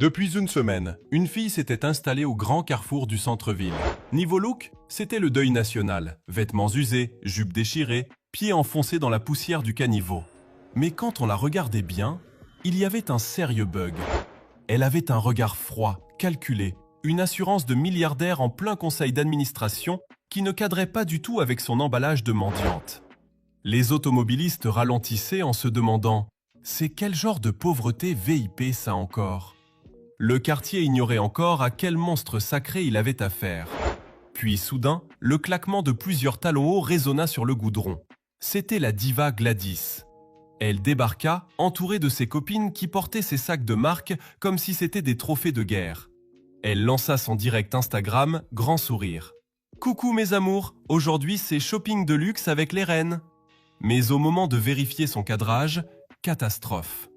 Depuis une semaine, une fille s'était installée au grand carrefour du centre-ville. Niveau look, c'était le deuil national. Vêtements usés, jupes déchirées, pieds enfoncés dans la poussière du caniveau. Mais quand on la regardait bien, il y avait un sérieux bug. Elle avait un regard froid, calculé, une assurance de milliardaire en plein conseil d'administration qui ne cadrait pas du tout avec son emballage de mendiante. Les automobilistes ralentissaient en se demandant « C'est quel genre de pauvreté VIP ça encore ?» Le quartier ignorait encore à quel monstre sacré il avait affaire. Puis soudain, le claquement de plusieurs talons hauts résonna sur le goudron. C'était la diva Gladys. Elle débarqua, entourée de ses copines qui portaient ses sacs de marque comme si c'était des trophées de guerre. Elle lança son direct Instagram, grand sourire. « Coucou mes amours, aujourd'hui c'est shopping de luxe avec les reines. » Mais au moment de vérifier son cadrage, catastrophe.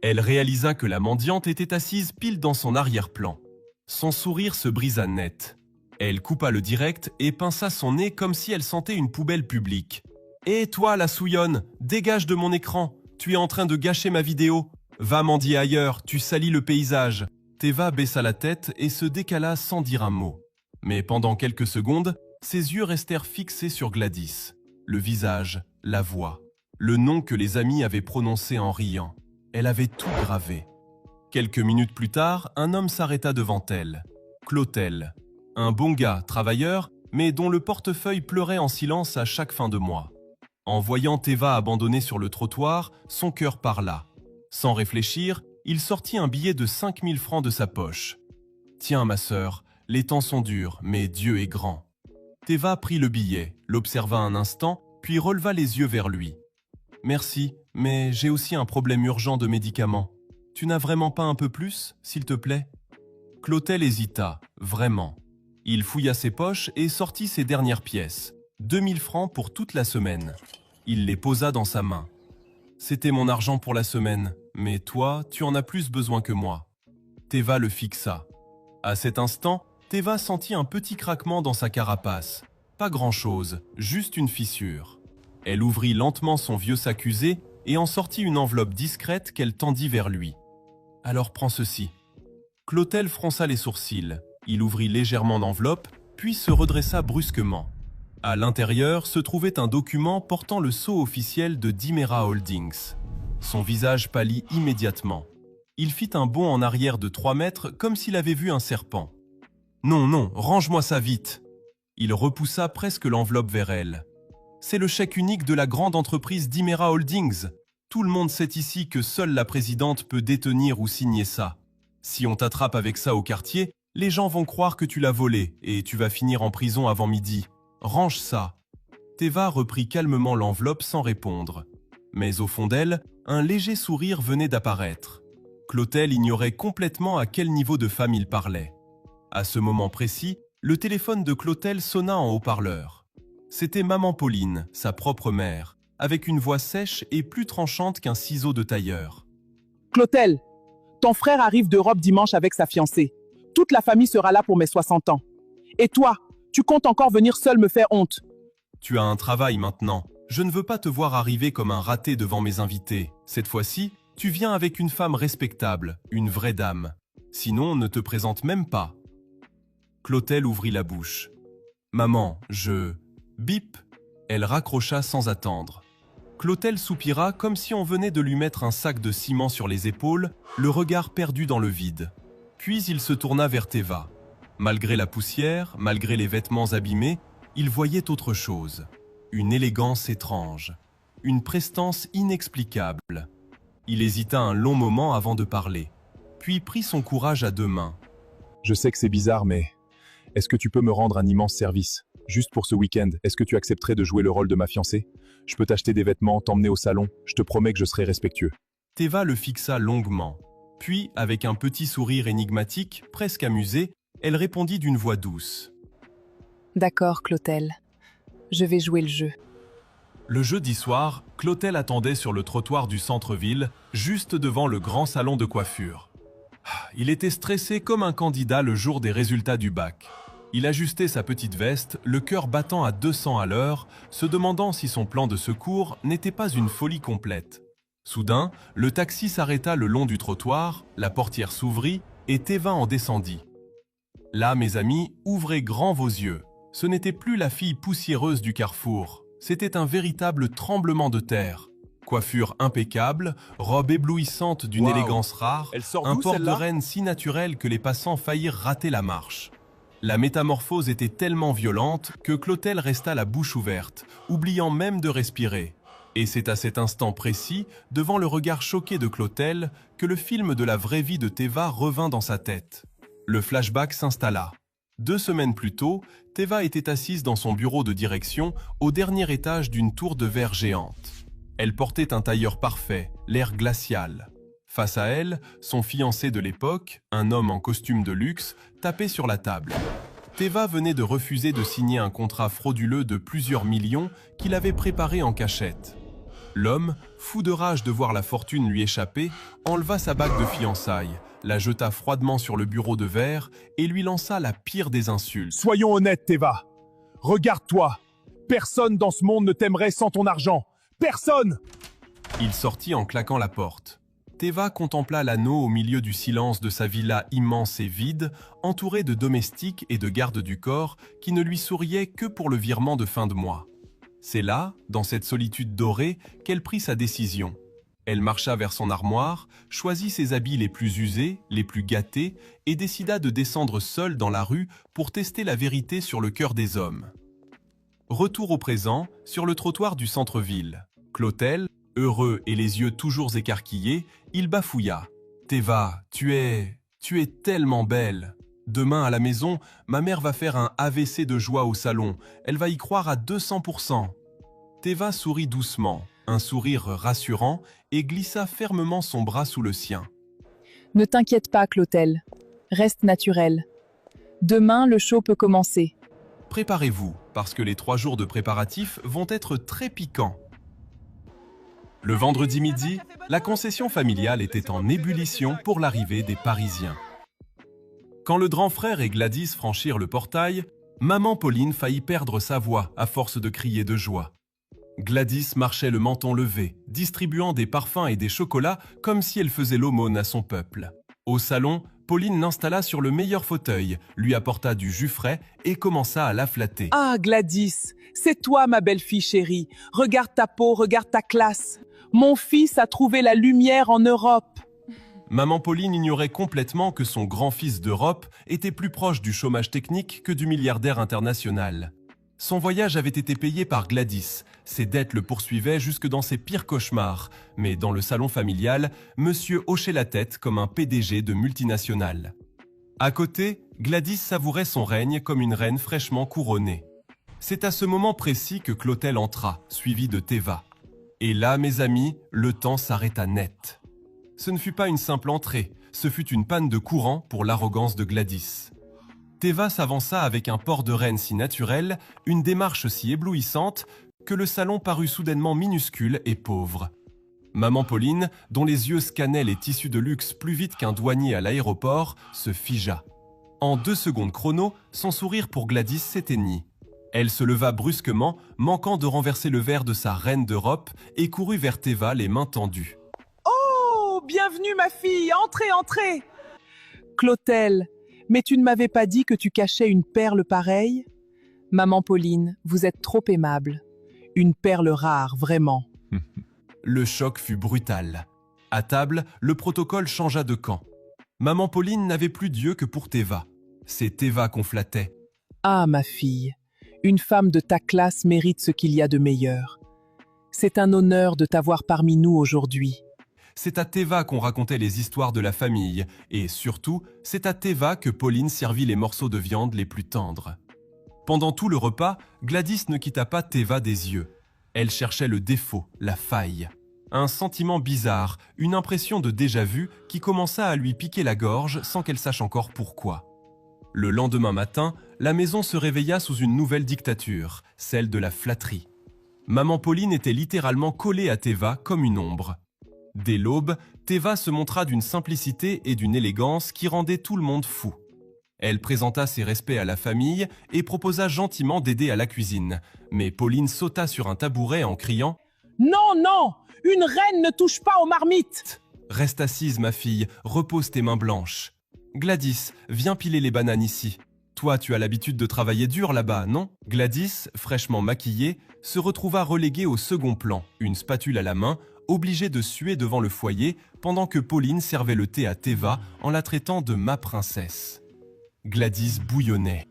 Elle réalisa que la mendiante était assise pile dans son arrière-plan. Son sourire se brisa net. Elle coupa le direct et pinça son nez comme si elle sentait une poubelle publique. « Hé toi la souillonne, dégage de mon écran, tu es en train de gâcher ma vidéo. Va mendier ailleurs, tu salis le paysage. » Teva baissa la tête et se décala sans dire un mot. Mais pendant quelques secondes, ses yeux restèrent fixés sur Gladys. Le visage, la voix, le nom que les amis avaient prononcé en riant. Elle avait tout gravé. Quelques minutes plus tard, un homme s'arrêta devant elle. Clotel. Un bon gars, travailleur, mais dont le portefeuille pleurait en silence à chaque fin de mois. En voyant Teva abandonnée sur le trottoir, son cœur parla. Sans réfléchir, il sortit un billet de 5000 francs de sa poche. « Tiens, ma sœur, les temps sont durs, mais Dieu est grand. » Teva prit le billet, l'observa un instant, puis releva les yeux vers lui. « Merci, mais j'ai aussi un problème urgent de médicaments. Tu n'as vraiment pas un peu plus, s'il te plaît ?» Clotel hésita, vraiment. Il fouilla ses poches et sortit ses dernières pièces. 2000 francs pour toute la semaine. Il les posa dans sa main. « C'était mon argent pour la semaine, mais toi, tu en as plus besoin que moi. » Teva le fixa. À cet instant, Teva sentit un petit craquement dans sa carapace. Pas grand-chose, juste une fissure. Elle ouvrit lentement son vieux sac usé et en sortit une enveloppe discrète qu'elle tendit vers lui. « Alors prends ceci. » Clotel fronça les sourcils. Il ouvrit légèrement l'enveloppe, puis se redressa brusquement. À l'intérieur se trouvait un document portant le sceau officiel de Dimera Holdings. Son visage pâlit immédiatement. Il fit un bond en arrière de 3 mètres comme s'il avait vu un serpent. « Non, non, range-moi ça vite !» Il repoussa presque l'enveloppe vers elle. « C'est le chèque unique de la grande entreprise Dimera Holdings. Tout le monde sait ici que seule la présidente peut détenir ou signer ça. Si on t'attrape avec ça au quartier, les gens vont croire que tu l'as volé et tu vas finir en prison avant midi. Range ça !» Teva reprit calmement l'enveloppe sans répondre. Mais au fond d'elle, un léger sourire venait d'apparaître. Clotel ignorait complètement à quel niveau de femme il parlait. À ce moment précis, le téléphone de Clotel sonna en haut-parleur. C'était maman Pauline, sa propre mère, avec une voix sèche et plus tranchante qu'un ciseau de tailleur. « Clotel, ton frère arrive d'Europe dimanche avec sa fiancée. Toute la famille sera là pour mes 60 ans. Et toi, tu comptes encore venir seul me faire honte. » « Tu as un travail maintenant. Je ne veux pas te voir arriver comme un raté devant mes invités. Cette fois-ci, tu viens avec une femme respectable, une vraie dame. Sinon, ne te présente même pas. » Clotel ouvrit la bouche. « Maman, je... » Bip. Elle raccrocha sans attendre. Clotel soupira comme si on venait de lui mettre un sac de ciment sur les épaules, le regard perdu dans le vide. Puis il se tourna vers Teva. Malgré la poussière, malgré les vêtements abîmés, il voyait autre chose. Une élégance étrange. Une prestance inexplicable. Il hésita un long moment avant de parler. Puis prit son courage à 2 mains. « Je sais que c'est bizarre, mais est-ce que tu peux me rendre un immense service? Juste pour ce week-end, est-ce que tu accepterais de jouer le rôle de ma fiancée? Je peux t'acheter des vêtements, t'emmener au salon. Je te promets que je serai respectueux. » Teva le fixa longuement. Puis, avec un petit sourire énigmatique, presque amusé, elle répondit d'une voix douce. « D'accord, Clotel. Je vais jouer le jeu. » Le jeudi soir, Clotel attendait sur le trottoir du centre-ville, juste devant le grand salon de coiffure. Il était stressé comme un candidat le jour des résultats du bac. Il ajustait sa petite veste, le cœur battant à 200 à l'heure, se demandant si son plan de secours n'était pas une folie complète. Soudain, le taxi s'arrêta le long du trottoir, la portière s'ouvrit et Teva en descendit. Là, mes amis, ouvrez grand vos yeux. Ce n'était plus la fille poussiéreuse du carrefour, c'était un véritable tremblement de terre. Coiffure impeccable, robe éblouissante d'une élégance rare, Elle sort un d'où, port de celle-là? reine si naturel que les passants faillirent rater la marche. La métamorphose était tellement violente que Clotel resta la bouche ouverte, oubliant même de respirer. Et c'est à cet instant précis, devant le regard choqué de Clotel, que le film de la vraie vie de Teva revint dans sa tête. Le flashback s'installa. 2 semaines plus tôt, Teva était assise dans son bureau de direction au dernier étage d'une tour de verre géante. Elle portait un tailleur parfait, l'air glacial. Face à elle, son fiancé de l'époque, un homme en costume de luxe, tapait sur la table. Teva venait de refuser de signer un contrat frauduleux de plusieurs millions qu'il avait préparé en cachette. L'homme, fou de rage de voir la fortune lui échapper, enleva sa bague de fiançailles, la jeta froidement sur le bureau de verre et lui lança la pire des insultes. Soyons honnêtes, Teva. Regarde-toi. Personne dans ce monde ne t'aimerait sans ton argent. Personne! Il sortit en claquant la porte. Teva contempla l'anneau au milieu du silence de sa villa immense et vide, entourée de domestiques et de gardes du corps qui ne lui souriaient que pour le virement de fin de mois. C'est là, dans cette solitude dorée, qu'elle prit sa décision. Elle marcha vers son armoire, choisit ses habits les plus usés, les plus gâtés, et décida de descendre seule dans la rue pour tester la vérité sur le cœur des hommes. Retour au présent, sur le trottoir du centre-ville. Clotel, heureux et les yeux toujours écarquillés, il bafouilla. « Teva, tu es tellement belle. Demain à la maison, ma mère va faire un AVC de joie au salon. Elle va y croire à 200%. » Teva sourit doucement, un sourire rassurant, et glissa fermement son bras sous le sien. Ne t'inquiète pas, Clotel. Reste naturel. Demain, le show peut commencer. Préparez-vous, parce que les 3 jours de préparatifs vont être très piquants. Le vendredi midi, la concession familiale était en ébullition pour l'arrivée des Parisiens. Quand le grand frère et Gladys franchirent le portail, maman Pauline faillit perdre sa voix à force de crier de joie. Gladys marchait le menton levé, distribuant des parfums et des chocolats comme si elle faisait l'aumône à son peuple. Au salon, Pauline l'installa sur le meilleur fauteuil, lui apporta du jus frais et commença à la flatter. Ah, Gladys, c'est toi, ma belle-fille chérie. Regarde ta peau, regarde ta classe. Mon fils a trouvé la lumière en Europe. Maman Pauline ignorait complètement que son grand-fils d'Europe était plus proche du chômage technique que du milliardaire international. Son voyage avait été payé par Gladys. Ses dettes le poursuivaient jusque dans ses pires cauchemars. Mais dans le salon familial, monsieur hochait la tête comme un PDG de multinationale. À côté, Gladys savourait son règne comme une reine fraîchement couronnée. C'est à ce moment précis que Clotel entra, suivi de Teva. Et là, mes amis, le temps s'arrêta net. Ce ne fut pas une simple entrée, ce fut une panne de courant pour l'arrogance de Gladys. Teva s'avança avec un port de reine si naturel, une démarche si éblouissante, que le salon parut soudainement minuscule et pauvre. Maman Pauline, dont les yeux scannaient les tissus de luxe plus vite qu'un douanier à l'aéroport, se figea. En 2 secondes chrono, son sourire pour Gladys s'éteignit. Elle se leva brusquement, manquant de renverser le verre de sa reine d'Europe, et courut vers Teva les mains tendues. Oh, bienvenue ma fille, entrez, entrez. Clotel, mais tu ne m'avais pas dit que tu cachais une perle pareille? Maman Pauline, vous êtes trop aimable. Une perle rare, vraiment. Le choc fut brutal. À table, le protocole changea de camp. Maman Pauline n'avait plus d'yeux que pour Teva. C'est Teva qu'on flattait. Ah, ma fille, une femme de ta classe mérite ce qu'il y a de meilleur. C'est un honneur de t'avoir parmi nous aujourd'hui. C'est à Teva qu'on racontait les histoires de la famille, et surtout, c'est à Teva que Pauline servit les morceaux de viande les plus tendres. Pendant tout le repas, Gladys ne quitta pas Teva des yeux. Elle cherchait le défaut, la faille. Un sentiment bizarre, une impression de déjà-vu qui commença à lui piquer la gorge sans qu'elle sache encore pourquoi. Le lendemain matin, la maison se réveilla sous une nouvelle dictature, celle de la flatterie. Maman Pauline était littéralement collée à Teva comme une ombre. Dès l'aube, Teva se montra d'une simplicité et d'une élégance qui rendaient tout le monde fou. Elle présenta ses respects à la famille et proposa gentiment d'aider à la cuisine. Mais Pauline sauta sur un tabouret en criant « Non, non, une reine ne touche pas aux marmites !» Reste assise, ma fille, repose tes mains blanches. » Gladys, viens piler les bananes ici. Toi, tu as l'habitude de travailler dur là-bas, non? Gladys, fraîchement maquillée, se retrouva reléguée au second plan, une spatule à la main, obligée de suer devant le foyer pendant que Pauline servait le thé à Théva en la traitant de ma princesse. Gladys bouillonnait.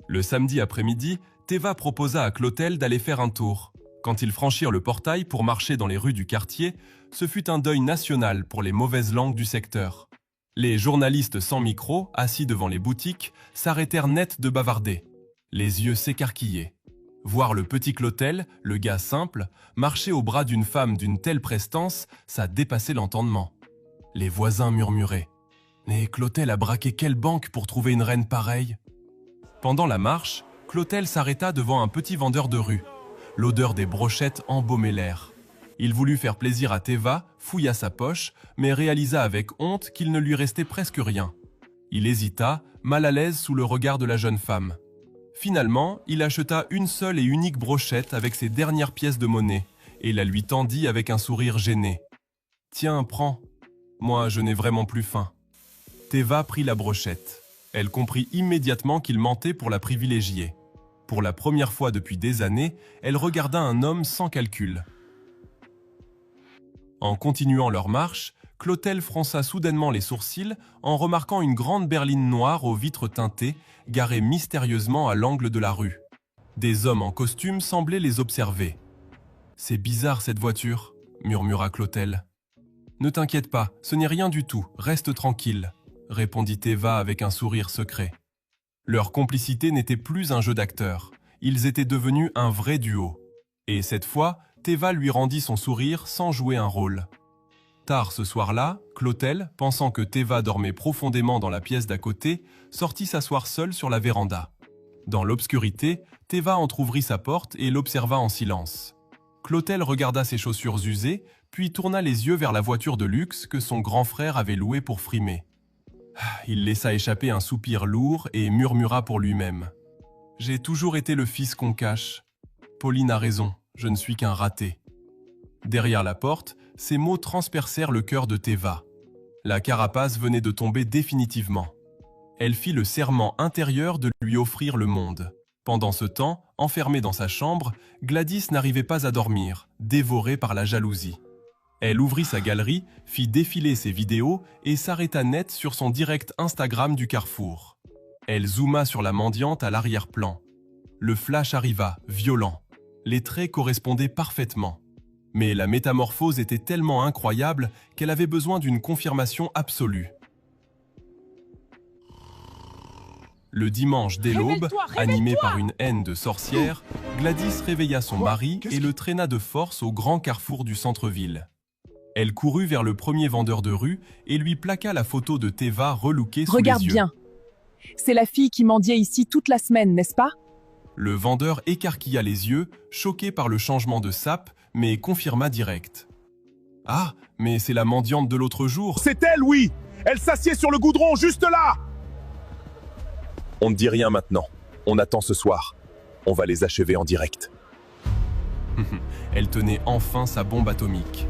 Le samedi après-midi, Théva proposa à Clotel d'aller faire un tour. Quand ils franchirent le portail pour marcher dans les rues du quartier, ce fut un deuil national pour les mauvaises langues du secteur. Les journalistes sans micro, assis devant les boutiques, s'arrêtèrent net de bavarder. Les yeux s'écarquillaient. Voir le petit Clotel, le gars simple, marcher au bras d'une femme d'une telle prestance, ça dépassait l'entendement. Les voisins murmuraient. Mais Clotel a braqué quelle banque pour trouver une reine pareille? Pendant la marche, Clotel s'arrêta devant un petit vendeur de rue. L'odeur des brochettes embaumait l'air. Il voulut faire plaisir à Théva, fouilla sa poche, mais réalisa avec honte qu'il ne lui restait presque rien. Il hésita, mal à l'aise sous le regard de la jeune femme. Finalement, il acheta une seule et unique brochette avec ses dernières pièces de monnaie et la lui tendit avec un sourire gêné. « Tiens, prends. Moi, je n'ai vraiment plus faim. » Théva prit la brochette. Elle comprit immédiatement qu'il mentait pour la privilégier. Pour la première fois depuis des années, elle regarda un homme sans calcul. En continuant leur marche, Clotel fronça soudainement les sourcils en remarquant une grande berline noire aux vitres teintées, garée mystérieusement à l'angle de la rue. Des hommes en costume semblaient les observer. « C'est bizarre cette voiture », murmura Clotel. « Ne t'inquiète pas, ce n'est rien du tout, reste tranquille », répondit Théva avec un sourire secret. Leur complicité n'était plus un jeu d'acteurs, ils étaient devenus un vrai duo. Et cette fois, Théva lui rendit son sourire sans jouer un rôle. Tard ce soir-là, Clotel, pensant que Théva dormait profondément dans la pièce d'à côté, sortit s'asseoir seule sur la véranda. Dans l'obscurité, Théva entr'ouvrit sa porte et l'observa en silence. Clotel regarda ses chaussures usées, puis tourna les yeux vers la voiture de luxe que son grand frère avait louée pour frimer. Il laissa échapper un soupir lourd et murmura pour lui-même. « J'ai toujours été le fils qu'on cache. Pauline a raison, je ne suis qu'un raté. » Derrière la porte, ces mots transpercèrent le cœur de Théva. La carapace venait de tomber définitivement. Elle fit le serment intérieur de lui offrir le monde. Pendant ce temps, enfermée dans sa chambre, Gladys n'arrivait pas à dormir, dévorée par la jalousie. Elle ouvrit sa galerie, fit défiler ses vidéos et s'arrêta net sur son direct Instagram du Carrefour. Elle zooma sur la mendiante à l'arrière-plan. Le flash arriva, violent. Les traits correspondaient parfaitement. Mais la métamorphose était tellement incroyable qu'elle avait besoin d'une confirmation absolue. Le dimanche dès l'aube, animée par une haine de sorcière, Gladys réveilla son mari et le traîna de force au grand carrefour du centre-ville. Elle courut vers le premier vendeur de rue et lui plaqua la photo de Théva relookée sous les yeux. Regarde bien. C'est la fille qui mendiait ici toute la semaine, n'est-ce pas? Le vendeur écarquilla les yeux, choqué par le changement de sape, mais confirma direct. « Ah, mais c'est la mendiante de l'autre jour !» C'est elle, oui! Elle s'assied sur le goudron, juste là! On ne dit rien maintenant. On attend ce soir. On va les achever en direct. Elle tenait enfin sa bombe atomique.